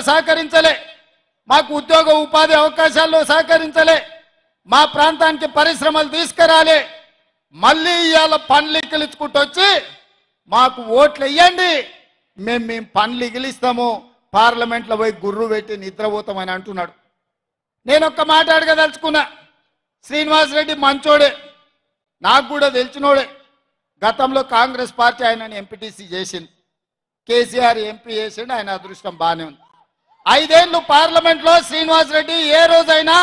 సహకరించలే, మాకు ఉద్యోగ ఉపాధి అవకాశాల్లో సహకరించలే, మా ప్రాంతానికి పరిశ్రమలు తీసుకురాలే. మళ్ళీ ఇవాళ పనులు ఇగిలించుకుంటూ వచ్చి మాకు ఓట్లు వేయండి, మేము పనులు ఇగిలిస్తాము, పార్లమెంట్లో పోయి గుర్రు పెట్టి నిద్రపోతామని అంటున్నాడు. నేను ఒక్క మాట అడగదలుచుకున్నా. శ్రీనివాస్ రెడ్డి మంచోడే, నాకు కూడా తెలిసినోడే. గతంలో కాంగ్రెస్ పార్టీ ఆయనని ఎంపీటీసీ చేసింది, కేసీఆర్ ఎంపీ చేసిండు, ఆయన అదృష్టం బాగానే ఉంది. 5 ఏళ్ళు పార్లమెంట్లో శ్రీనివాస్ రెడ్డి ఏ రోజైనా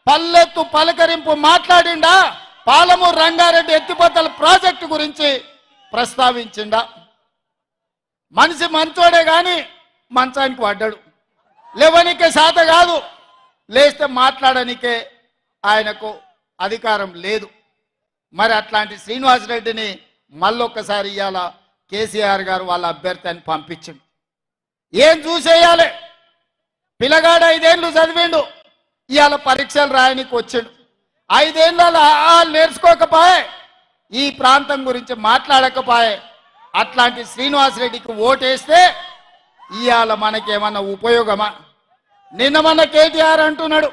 పల్లెత్తు పలకరింపు మాట్లాడిండా? పాలమూరు రంగారెడ్డి ఎత్తిపోతల ప్రాజెక్టు గురించి ప్రస్తావించిండా? మనిషి మంచోడే గాని మంచానికి పడ్డాడు. లేవనికే శాత కాదు, లేస్తే మాట్లాడనికే ఆయనకు అధికారం లేదు. మరి అట్లాంటి శ్రీనివాస్ రెడ్డిని మళ్ళొక్కసారి ఇవాళ కేసీఆర్ గారు వాళ్ళ అభ్యర్థి అని పంపించిండు. ఏం చూసేయాలి? పిల్లగాడు 5 ఏళ్ళు చదివిండు, ఇవాళ పరీక్షలు రాయనికి వచ్చిండు. 5 ఏళ్ళ నేర్చుకోకపోయే, ఈ ప్రాంతం గురించి మాట్లాడకపోయే. అట్లాంటి శ్రీనివాస్ రెడ్డికి ఓటేస్తే ఇవాళ మనకేమన్నా ఉపయోగమా? నిన్న మన కేటీఆర్ అంటున్నాడు,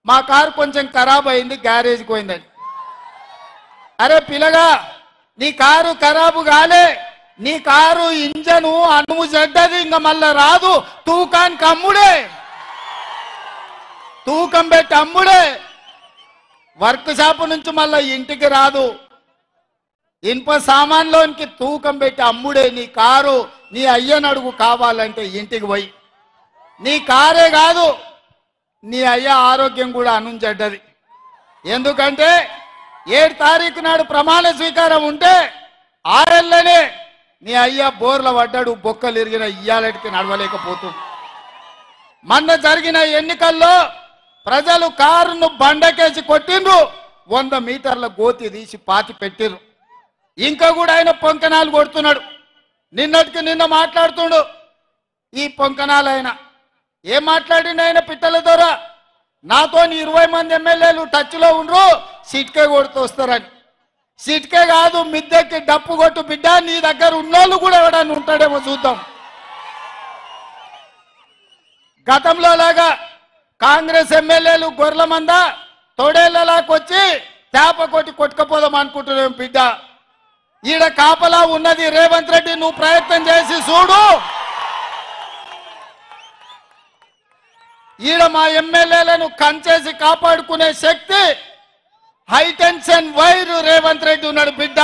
మా కారు కొంచెం ఖరాబ్ అయింది, గ్యారేజ్కి పోయిందని. అరే పిల్లగా, నీ కారు ఖరాబు కాలే, నీ కారు ఇంజను అణువు చెడ్డది, ఇంకా మళ్ళా రాదు. తూకానికి అమ్ముడే, తూకం పెట్టి అమ్ముడే. వర్క్ షాప్ నుంచి మళ్ళా ఇంటికి రాదు. ఇనుప సామాన్లోనికి తూకం పెట్టి అమ్ముడే. నీ కారు నీ అయ్యనడుగు కావాలంటే ఇంటికి పోయి. నీ కారే కాదు, నీ అయ్య ఆరోగ్యం కూడా అనుంచెడ్డది. ఎందుకంటే 7 తారీఖు నాడు ప్రమాణ స్వీకారం ఉంటే 6 ఏళ్ళనే నీ అయ్య బోర్ల పడ్డాడు, బొక్కలు ఇరిగిన, ఇయ్యాలటికి నడవలేకపోతుంది. మొన్న జరిగిన ఎన్నికల్లో ప్రజలు కారును బండకేసి కొట్టిండ్రు, 100 మీటర్ల గోతి తీసి పాతి పెట్టిర్రు. ఇంకా కూడా ఆయన పొంకనాలు కొడుతున్నాడు. నిన్నటికి నిన్న మాట్లాడుతుండు. ఈ పొంకనాలు ఆయన ఏం మాట్లాడిండు? ఆయన పిట్టల ద్వారా నాతో 20 మంది ఎమ్మెల్యేలు టచ్లో ఉండ్రు, సిట్కే కొడుతూ వస్తారని. సిట్కే కాదు, మిద్దెకి డప్పు కొట్టు బిడ్డ, నీ దగ్గర ఉన్నోళ్ళు కూడా ఎవడన్నా ఉంటాడేమో చూద్దాం. గతంలో లాగా కాంగ్రెస్ ఎమ్మెల్యేలు గొర్రెల మంద తోడేళ్లలాకొచ్చి తేప కొట్టి కొట్టుకపోదాం అనుకుంటున్నాం బిడ్డ. ఈడ కాపలా ఉన్నది రేవంత్ రెడ్డి, నువ్వు ప్రయత్నం చేసి చూడు. ఈడ మా ఎమ్మెల్యేలను కంచేసి కాపాడుకునే శక్తి హైటెన్షన్ వైర్ రేవంత్ రెడ్డి ఉన్నాడు బిడ్డ.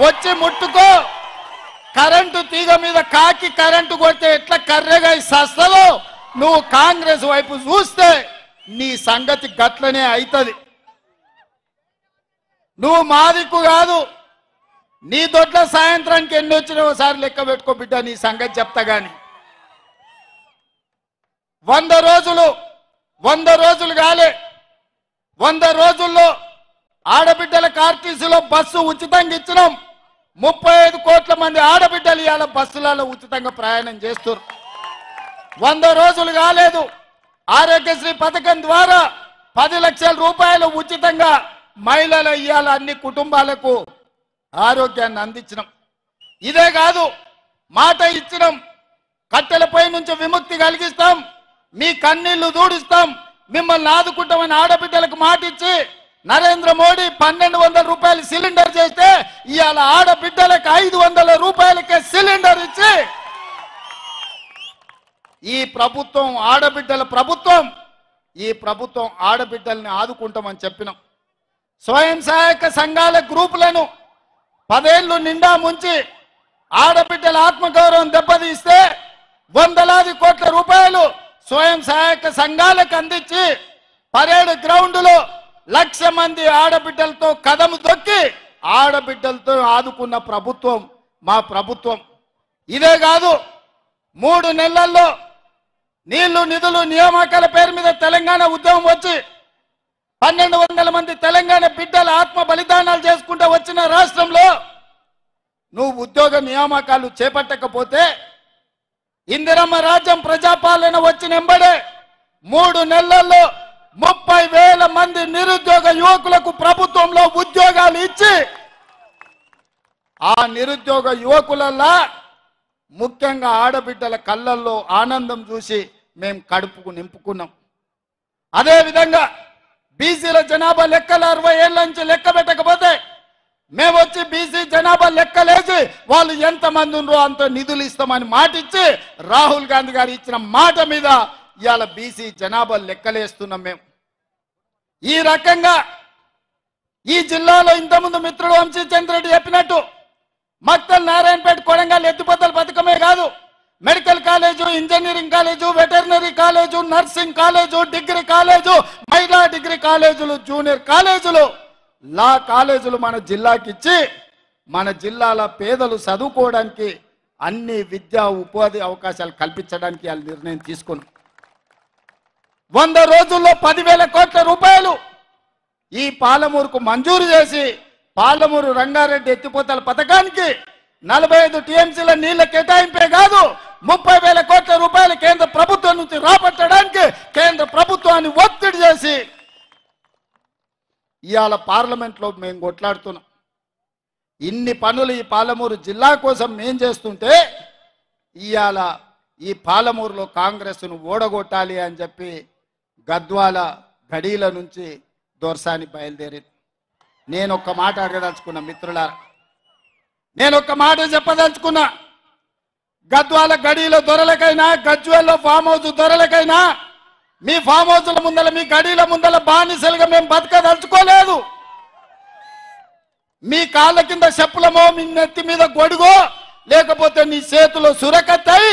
వచ్చి ముట్టుకో. కరెంటు తీగ మీద కాకి కరెంటు కొడితే ఎట్లా కర్రెగా సస్తలో, నువ్వు కాంగ్రెస్ వైపు చూస్తే నీ సంగతి గట్లనే అవుతుంది. నువ్వు మాదిక్కు కాదు, నీ దొడ్ల సాయంత్రానికి ఎన్ని వచ్చినా ఒకసారి లెక్క పెట్టుకో బిడ్డ, నీ సంగతి చెప్తా గాని. 100 రోజులు కాలే, 100 రోజుల్లో ఆడబిడ్డలకు ఆర్టీసీలో బస్సు ఉచితంగా ఇచ్చినాం. 35 కోట్ల మంది ఆడబిడ్డలు ఇవాళ బస్సులలో ఉచితంగా ప్రయాణం చేస్తారు. 100 రోజులు కాలేదు, ఆరోగ్యశ్రీ పథకం ద్వారా 10 లక్షల రూపాయలు ఉచితంగా మహిళలు ఇవాళ అన్ని కుటుంబాలకు ఆరోగ్యాన్ని అందించినాం. ఇదే కాదు, మాట ఇచ్చినాం, కట్టెలపై నుంచి విముక్తి కలిగిస్తాం, మీ కన్నీళ్లు దూడిస్తాం, మిమ్మల్ని ఆదుకుంటామని ఆడబిడ్డలకు మాట ఇచ్చి నరేంద్ర మోడీ 1200 రూపాయలు సిలిండర్ చేస్తే ఇవాళ ఆడబిడ్డలకు 500 రూపాయలకే సిలిండర్ ఇచ్చి ఈ ప్రభుత్వం ఆడబిడ్డల ప్రభుత్వం, ఈ ప్రభుత్వం ఆడబిడ్డల్ని ఆదుకుంటామని చెప్పినాం. స్వయం సహాయక సంఘాల గ్రూపులను 10 ఏళ్ళు నిండా ముంచి ఆడబిడ్డల ఆత్మగౌరవం దెబ్బతీస్తే 100 కోట్ల రూపాయలు స్వయం సహాయక సంఘాలకు అందించి పరేడ్ గ్రౌండ్లో 1,00,000 మంది ఆడబిడ్డలతో కదము తొక్కి ఆడబిడ్డలతో ఆదుకున్న ప్రభుత్వం మా ప్రభుత్వం. ఇదే కాదు, 3 నెలల్లో నీళ్లు నిధులు నియామకాల పేరు మీద తెలంగాణ ఉద్యమం వచ్చి 1,200 మంది తెలంగాణ బిడ్డల ఆత్మ బలిదానాలు చేసుకుంటూ వచ్చిన రాష్ట్రంలో నువ్వు ఉద్యోగ నియామకాలు చేపట్టకపోతే ఇందిరమ్మ రాజ్యం ప్రజాపాలన వచ్చిన ఎంబడే 3 నెలల్లో 30,000 మంది నిరుద్యోగ యువకులకు ప్రభుత్వంలో ఉద్యోగాలు ఇచ్చి ఆ నిరుద్యోగ యువకులల్లా ముఖ్యంగా ఆడబిడ్డల కళ్ళల్లో ఆనందం చూసి మేము కడుపుకు నింపుకున్నాం. అదేవిధంగా బీసీల జనాభా లెక్కలు 60 ఏళ్ళ నుంచి లెక్క పెట్టకపోతే మేము వచ్చి బీసీ జనాభా లెక్కలేసి వాళ్ళు ఎంతమంది ఉన్నారో అంత నిధులు ఇస్తామని మాట ఇచ్చి రాహుల్ గాంధీ గారు ఇచ్చిన మాట మీద ఇవాళ బీసీ జనాభా లెక్కలేస్తున్నాం. మేము ఈ రకంగా ఈ జిల్లాలో ఇంతకుముందు మిత్రుడు వంశీచంద్రెడ్డి చెప్పినట్టు మక్తల్ నారాయణపేట కొడంగల్ ఎత్తిపోతల పథకమే కాదు, medical college, engineering college, veterinary college, nursing college, degree college, మహిళా డిగ్రీ కాలేజీలు, జూనియర్ కాలేజీలు, లా కాలేజీలు మన జిల్లాకి ఇచ్చి మన జిల్లాల పేదలు చదువుకోవడానికి అన్ని విద్యా ఉపాధి అవకాశాలు కల్పించడానికి వాళ్ళు నిర్ణయం తీసుకున్నాం. 100 రోజుల్లో 10,000 కోట్ల రూపాయలు ఈ పాలమూరుకు మంజూరు చేసి పాలమూరు రంగారెడ్డి ఎత్తిపోతల పథకానికి 45 టీఎంసీల నీళ్ల కేటాయింపే కాదు 30,000 కోట్ల రూపాయలు కేంద్ర ప్రభుత్వం నుంచి రాబట్టడానికి కేంద్ర ప్రభుత్వాన్ని ఒత్తిడి చేసి ఇవాళ పార్లమెంట్లో మేము కొట్లాడుతున్నాం. ఇన్ని పనులు ఈ పాలమూరు జిల్లా కోసం మేం చేస్తుంటే ఇవాళ ఈ పాలమూరులో కాంగ్రెస్ను ఓడగొట్టాలి అని చెప్పి గద్వాల గడీల నుంచి దొర్సాని బయలుదేరింది. నేను ఒక్క మాట అడగదలుచుకున్నా మిత్రులారా, నేను ఒక్క మాట చెప్పదలుచుకున్నా. గద్వాల గడీల దొరలకైనా గజ్వేల్లో ఫామ్ హౌస్ దొరలకైనా మీ ఫామ్ హౌస్ల ముందల మీ గడీల ముందల బానిసలుగా మేము బతకదలుచుకోలేదు. మీ కాళ్ళ కింద చెప్పులమో మీ నెత్తి మీద గొడుగో లేకపోతే నీ చేతిలో సురకత్తాయి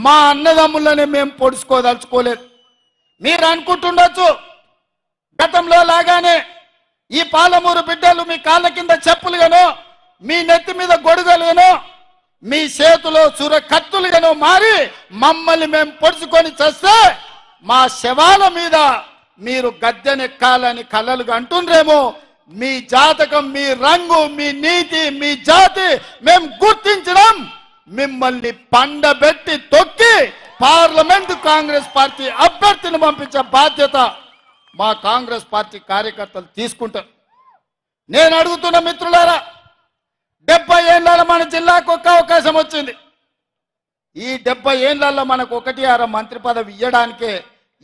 మా అన్నదమ్ములనే మేము పొడుచుకోదలుచుకోలేదు. మీరు అనుకుంటుండొచ్చు గతంలో లాగానే ఈ పాలమూరు బిడ్డలు మీ కాళ్ళ కింద చెప్పులుగానో మీ నెత్తి మీద గొడుగలుగానో మీ చేతిలో సురకత్తులుగానో మారి మమ్మల్ని మేము పొడుచుకొని చేస్తే మా శవాల మీద మీరు గద్దెనెక్కాలని కలలుగా అంటుండ్రేమో. మీ జాతకం, మీ రంగు, మీ నీతి, మీ జాతి మేము గుర్తించడం, మిమ్మల్ని పండబెట్టి తొక్కి పార్లమెంట్ కాంగ్రెస్ పార్టీ అభ్యర్థిని పంపించే బాధ్యత మా కాంగ్రెస్ పార్టీ కార్యకర్తలు తీసుకుంటారు. నేను అడుగుతున్న మిత్రులారా, 70 ఏళ్ళ మన జిల్లాకు ఒక్క అవకాశం వచ్చింది. ఈ 70 ఏళ్లలో మనకు 1-6 మంత్రి పదవి ఇవ్వడానికే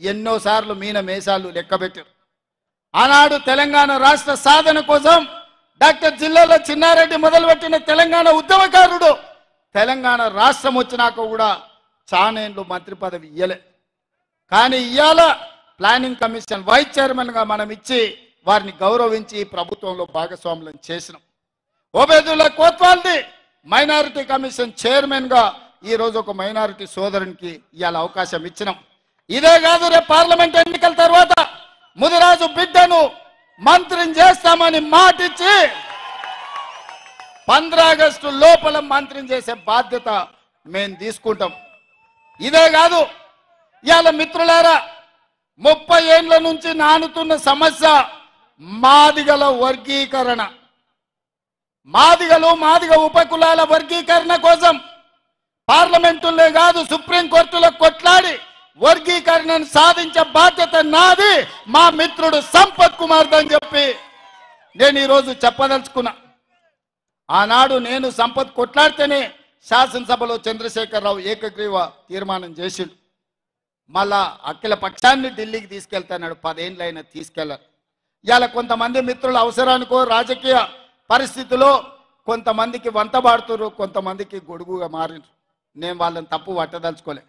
ఎన్నోసార్లు మీన మేషాలు లెక్కబెట్టారు. ఆనాడు తెలంగాణ రాష్ట్ర సాధన కోసం డాక్టర్ జిల్లాలో చిన్నారెడ్డి మొదలుపెట్టిన తెలంగాణ ఉద్యమకారుడు తెలంగాణ రాష్ట్రం వచ్చినాక కూడా చానేళ్ళు మంత్రి పదవి ఇయ్యలే. కానీ ఇవాళ ప్లానింగ్ కమిషన్ వైస్ చైర్మన్గా మనం ఇచ్చి వారిని గౌరవించి ప్రభుత్వంలో భాగస్వాములను చేసినాం. ఓబేదుల్లా కోత్వాల్ది మైనారిటీ కమిషన్ చైర్మన్గా ఈరోజు ఒక మైనారిటీ సోదరునికి ఇవాళ అవకాశం ఇచ్చినాం. ఇదే కాదు, రేపు పార్లమెంట్ ఎన్నికల తర్వాత ముదిరాజు బిడ్డను మంత్రిని చేస్తామని మాటిచ్చి 15 ఆగస్టు లోపల మంత్రిని చేసే బాధ్యత మేము తీసుకుంటాం. ఇదే కాదు, ఇవాళ మిత్రులారా 30 ఏళ్ల నుంచి నానుతున్న సమస్య మాదిగల వర్గీకరణ. మాదిగ ఉపకులాల వర్గీకరణ కోసం పార్లమెంటులే కాదు సుప్రీంకోర్టులో కొట్లాడి వర్గీకరణను సాధించే బాధ్యత నాది, మా మిత్రుడు సంపత్ కుమార్ అని చెప్పి నేను ఈరోజు చెప్పదలుచుకున్నా. ఆనాడు నేను సంపత్ కొట్లాడితేనే శాసనసభలో చంద్రశేఖరరావు ఏకగ్రీవ తీర్మానం చేసిండు. మళ్ళా అఖిల పక్షాన్ని ఢిల్లీకి తీసుకెళ్తాడు. 10 ఏళ్ళైనా తీసుకెళ్లారు. ఇవాళ కొంతమంది మిత్రుల అవసరానికో రాజకీయ పరిస్థితిలో కొంతమందికి వంతబాడుతున్నారు, కొంతమందికి గొడుగుగా మారినారు. నేను వాళ్ళని తప్పు పట్టదలుచుకోలే.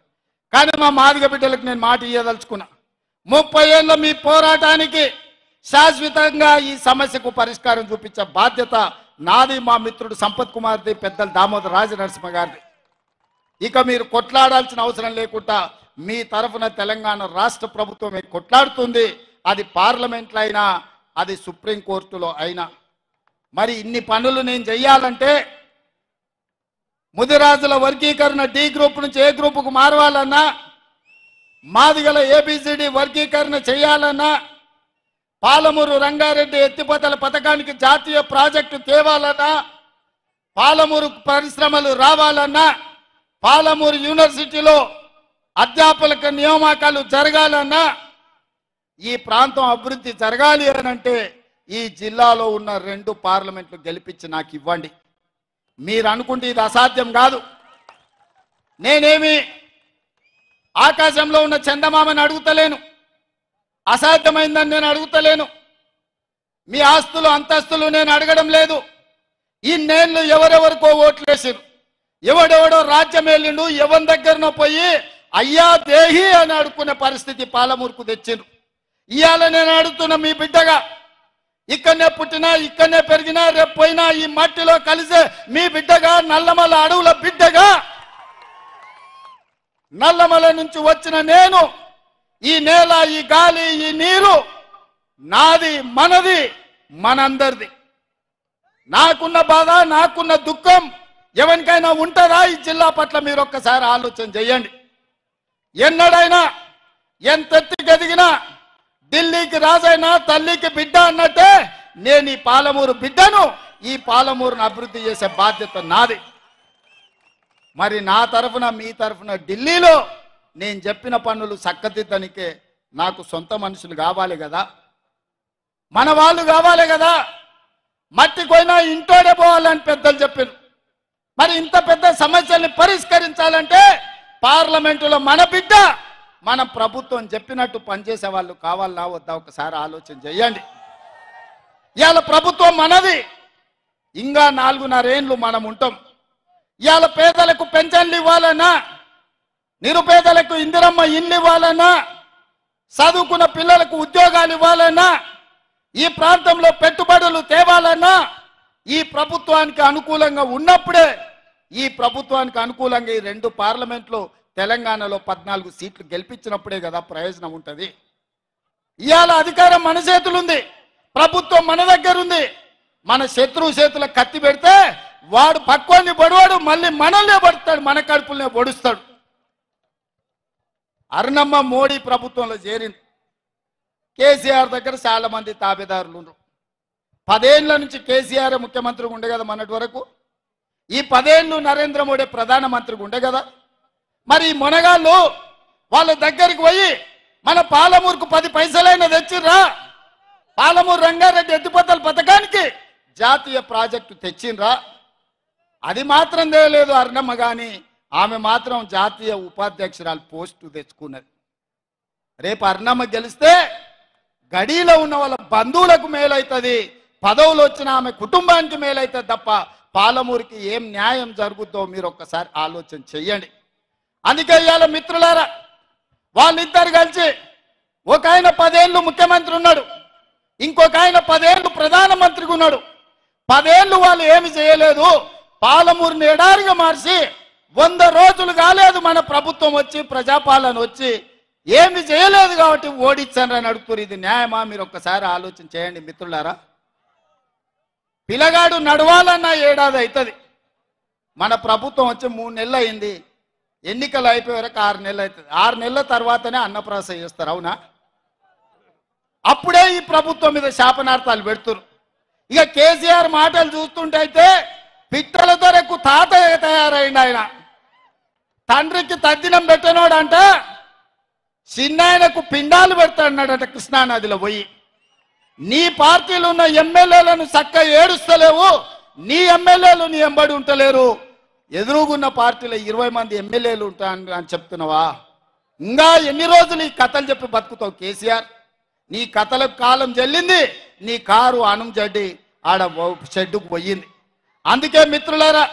కానీ మా మాదిగ బిడ్డలకు నేను మాట ఇయ్యదలుచుకున్నా. 30 ఏళ్ళ మీ పోరాటానికి శాశ్వతంగా ఈ సమస్యకు పరిష్కారం చూపించే బాధ్యత నాది, మా మిత్రుడు సంపత్ కుమార్ది, పెద్దలు దామోదర్ రాజనరసింహ గారిది. ఇక మీరు కొట్లాడాల్సిన అవసరం లేకుండా మీ తరఫున తెలంగాణ రాష్ట్ర ప్రభుత్వం కొట్లాడుతుంది. అది పార్లమెంట్లో అయినా అది సుప్రీంకోర్టులో అయినా. మరి ఇన్ని పనులు నేను చెయ్యాలంటే ముదిరాజుల వర్గీకరణ డి గ్రూప్ నుంచి ఏ గ్రూపుకు మారవాలన్నా, మాదిగల ఏబిసిడి వర్గీకరణ చేయాలన్నా, పాలమూరు రంగారెడ్డి ఎత్తిపోతల పథకానికి జాతీయ ప్రాజెక్టు తేవాలన్నా, పాలమూరు పరిశ్రమలు రావాలన్నా, పాలమూరు యూనివర్సిటీలో అధ్యాపకుల నియామకాలు జరగాలన్నా, ఈ ప్రాంతం అభివృద్ధి జరగాలి అనంటే ఈ జిల్లాలో ఉన్న 2 పార్లమెంట్లు గెలిపించి నాకు ఇవ్వండి. మీరు అనుకుంటే ఇది అసాధ్యం కాదు. నేనేమి ఆకాశంలో ఉన్న చందమామని అడుగుతలేను, అసాధ్యమైందని నేను అడుగుతలేను, మీ ఆస్తులు అంతస్తులు నేను అడగడం లేదు. ఇన్నేళ్ళు ఎవరెవరికో ఓట్లేసారు, ఎవడెవడో రాజ్యం వెళ్ళిండు, ఎవరి దగ్గరనో పోయి అయ్యా దేహి అని అడుక్కునే పరిస్థితి పాలమూరుకు తెచ్చిండ్రు. ఇవాళ నేను అడుగుతున్నా మీ బిడ్డగా, ఇక్కడనే పుట్టినా ఇక్కడనే పెరిగినా రేపు పోయినా ఈ మట్టిలో కలిసే మీ బిడ్డగా, నల్లమల అడవుల బిడ్డగా, నల్లమల నుంచి వచ్చిన నేను ఈ నేల, ఈ గాలి, ఈ నీరు నాది, మనది, మనందరిది. నాకున్న బాధ, నాకున్న దుఃఖం ఎవరికైనా ఉంటుందా ఈ జిల్లా పట్ల? మీరు ఒక్కసారి ఆలోచన చేయండి. ఎన్నడైనా ఎంతెత్తికి ఎదిగినా ఢిల్లీకి రాజైనా తల్లికి బిడ్డ అన్నట్టే నేను ఈ పాలమూరు బిడ్డను, ఈ పాలమూరును అభివృద్ధి చేసే బాధ్యత నాది. మరి నా తరఫున మీ తరఫున ఢిల్లీలో నేను చెప్పిన పనులు చక్కదిద్దనికే నాకు సొంత మనుషులు కావాలి కదా, మన వాళ్ళు కావాలి కదా. మట్టి పోయినా ఇంటోడే పోవాలని పెద్దలు చెప్పారు. మరి ఇంత పెద్ద సమస్యల్ని పరిష్కరించాలంటే పార్లమెంటులో మన బిడ్డ, మన ప్రభుత్వం చెప్పినట్టు పనిచేసే వాళ్ళు కావాలా వద్దా ఒకసారి ఆలోచన చేయండి. ఇవాళ ప్రభుత్వం మనది, ఇంకా 4.5 ఏళ్ళు మనం ఉంటాం. ఇవాళ పేదలకు పెన్షన్లు ఇవ్వాలన్నా, నిరుపేదలకు ఇందిరమ్మ ఇల్లు ఇవ్వాలన్నా, చదువుకున్న పిల్లలకు ఉద్యోగాలు ఇవ్వాలన్నా, ఈ ప్రాంతంలో పెట్టుబడులు తేవాలన్నా ఈ ప్రభుత్వానికి అనుకూలంగా ఉన్నప్పుడే, ఈ ప్రభుత్వానికి అనుకూలంగా ఈ 2 పార్లమెంట్లో తెలంగాణలో 14 సీట్లు గెలిపించినప్పుడే కదా ప్రయోజనం ఉంటుంది. ఇవాళ అధికారం మన చేతులుంది, ప్రభుత్వం మన దగ్గర ఉంది. మన శత్రువు చేతుల కత్తి పెడితే వాడు పక్వాన్ని పడివాడు మళ్ళీ మనల్నే పడతాడు, మన కడుపులనే పొడుస్తాడు. అరుణమ్మ మోడీ ప్రభుత్వంలో చేరింది. కేసీఆర్ దగ్గర చాలా మంది తాబేదారులు ఉన్నారు. 10 ఏళ్ల నుంచి కేసీఆర్ ముఖ్యమంత్రిగా ఉండే కదా మొన్నటి వరకు. ఈ 10 ఏళ్ళు నరేంద్ర మోడీ ప్రధానమంత్రిగా ఉండే కదా. మరి ఈ మొనగాళ్ళు వాళ్ళ దగ్గరికి పోయి మన పాలమూరుకు 10 పైసలైనా తెచ్చిర్రా, పాలమూరు రంగారెడ్డి ఎత్తిపోతల పథకానికి జాతీయ ప్రాజెక్టు తెచ్చిండ్రా? అది మాత్రం తెలియలేదు అరుణమ్మ, కానీ ఆమె మాత్రం జాతీయ ఉపాధ్యక్షురాలు పోస్టు తెచ్చుకున్నది. రేపు అరుణమ్మ గెలిస్తే గడిలో ఉన్న వాళ్ళ బంధువులకు మేలవుతుంది, పదవులు వచ్చిన ఆమె కుటుంబానికి మేలవుతుంది తప్ప పాలమూరుకి ఏం న్యాయం జరుగుద్దో మీరు ఒక్కసారి ఆలోచన చెయ్యండి. అందుకే ఇవాళ మిత్రులారా, వాళ్ళిద్దరు కలిసి ఒక ఆయన 10 ఏళ్ళు ముఖ్యమంత్రి ఉన్నాడు, ఇంకొక ఆయన 10 ఏళ్ళు ప్రధానమంత్రిగా ఉన్నాడు. 10 ఏళ్ళు వాళ్ళు ఏమి చేయలేదు, పాలమూరుని ఎడారిగా మార్చి 100 రోజులు కాలేదు మన ప్రభుత్వం వచ్చి, ప్రజాపాలన వచ్చి ఏమి చేయలేదు కాబట్టి ఓడించారని అడుగుతారు. ఇది న్యాయమా? మీరు ఒక్కసారి ఆలోచన చేయండి మిత్రులారా. పిల్లగాడు నడవాలన్న ఏడాది అవుతుంది. మన ప్రభుత్వం వచ్చి 3 నెలలు అయింది, ఎన్నికలు అయిపోయే వరకు 6 నెలలు అవుతుంది. 6 నెలల తర్వాతనే అన్నప్రాసన చేస్తారు, అవునా? అప్పుడే ఈ ప్రభుత్వం మీద శాపనార్థాలు పెడుతున్నారు. ఇక కేసీఆర్ మాటలు చూస్తుంటే అయితే పిట్టల దొరకు తాతయ్య తయారైంది. ఆయన తండ్రికి తద్దినం పెట్టినోడంట చిన్నాయనకు పిండాలు పెడతాడట కృష్ణానదిలో పోయి. నీ పార్టీలో ఉన్న ఎమ్మెల్యేలను చక్కగా ఏడుస్తలేవు, నీ ఎమ్మెల్యేలు నీ ఎంబడి ఉంటలేరు, ఎదురుగున్న పార్టీలో 20 మంది ఎమ్మెల్యేలు ఉంటాను అని చెప్తున్నావా? ఇంకా ఎన్ని రోజులు ఈ కథలు చెప్పి బతుకుతావు కేసీఆర్? నీ కథలకు కాలం చెల్లింది, నీ కారు అణం జడ్డి ఆడ షెడ్డుకు పోయింది. అందుకే మిత్రులారా,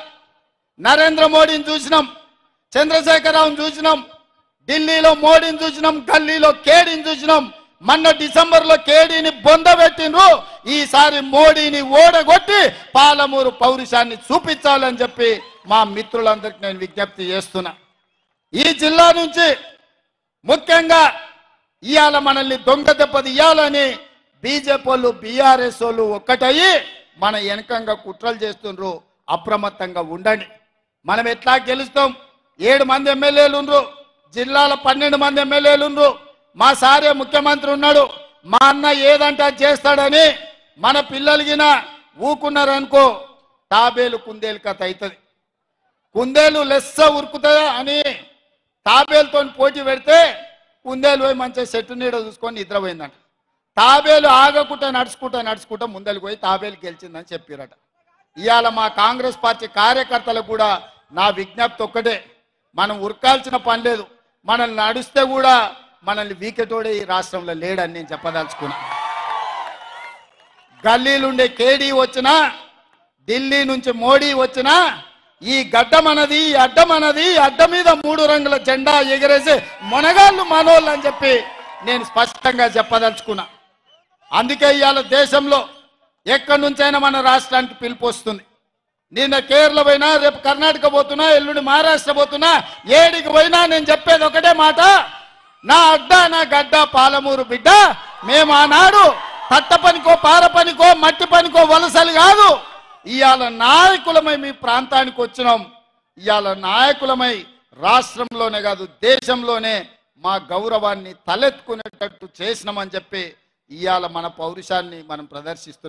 నరేంద్ర మోడీని చూసినాం, చంద్రశేఖరరావుని చూసినాం, ఢిల్లీలో మోడీని చూసినాం, గల్లీలో కేడీని చూసినాం. మొన్న డిసెంబర్లో కేడీని బొందబెట్టిండ్రు. ఈసారి మోడీని ఓడగొట్టి పాలమూరు పౌరుషాన్ని చూపించాలని చెప్పి మా మిత్రులందరికీ నేను విజ్ఞప్తి చేస్తున్నా. ఈ జిల్లా నుంచి ముఖ్యంగా ఇవాళ మనల్ని దొంగ దెబ్బది ఇవ్వాలని బీజేపీ వాళ్ళు, బీఆర్ఎస్ వాళ్ళు ఒక్కటయ్యి మన వెనకంగా కుట్రలు చేస్తుండ్రు. అప్రమత్తంగా ఉండండి. మనం ఎట్లా గెలుస్తాం? 7 మంది ఎమ్మెల్యేలు ఉండ్రు, జిల్లాలో 12 మంది ఎమ్మెల్యేలు ఉండ్రు, మా సారే ముఖ్యమంత్రి ఉన్నాడు, మా అన్న ఏదంటే చేస్తాడని మన పిల్లలకినా ఊకున్నారనుకో తాబేలు కుందేలు కథ అవుతుంది. కుందేలు లెస్స ఉరుకుతుందా అని తాబేలుతో పోటీ పెడితే కుందేలు పోయి మంచిగా చెట్టు నీడ చూసుకొని నిద్రపోయిందంట. తాబేలు ఆగకుండా నడుచుకుంటా ముందరికి పోయి తాబేలు గెలిచిందని చెప్పారట. ఇవాళ మా కాంగ్రెస్ పార్టీ కార్యకర్తలకు కూడా నా విజ్ఞప్తి ఒక్కటే, మనం ఉరకాల్సిన పని లేదు. మనల్ని నడిస్తే కూడా మనల్ని వీకెటోడే ఈ రాష్ట్రంలో లేడని నేను చెప్పదలుచుకున్నా. గల్లీలుండే కేడీ వచ్చినా, ఢిల్లీ నుంచి మోడీ వచ్చినా, ఈ గడ్డం అన్నది, ఈ అడ్డం అన్నది, అడ్డ మీద 3 రంగుల జెండా ఎగరేసి మొనగాళ్ళు మనోళ్ళు అని చెప్పి నేను స్పష్టంగా చెప్పదలుచుకున్నా. అందుకే ఇవాళ దేశంలో ఎక్కడి నుంచైనా మన రాష్ట్రానికి పిలుపు వస్తుంది. నిన్న కేరళ పోయినా, రేపు కర్ణాటక పోతున్నా, ఎల్లుండి మహారాష్ట్ర పోతున్నా, ఏడికి పోయినా నేను చెప్పేది ఒకటే మాట, నా అడ్డ నా గడ్డ పాలమూరు బిడ్డ. మేము ఆనాడు తట్ట పనికో, పార పనికో, మట్టి పనికో వలసలు కాదు, ఇవాళ నాయకులమై మీ ప్రాంతానికి వచ్చినాం. ఇవాళ నాయకులమై రాష్ట్రంలోనే కాదు దేశంలోనే మా గౌరవాన్ని తలెత్తుకునేటట్టు చేసినామని చెప్పి ఇవాళ మన పౌరుషాన్ని మనం ప్రదర్శిస్తున్నాం.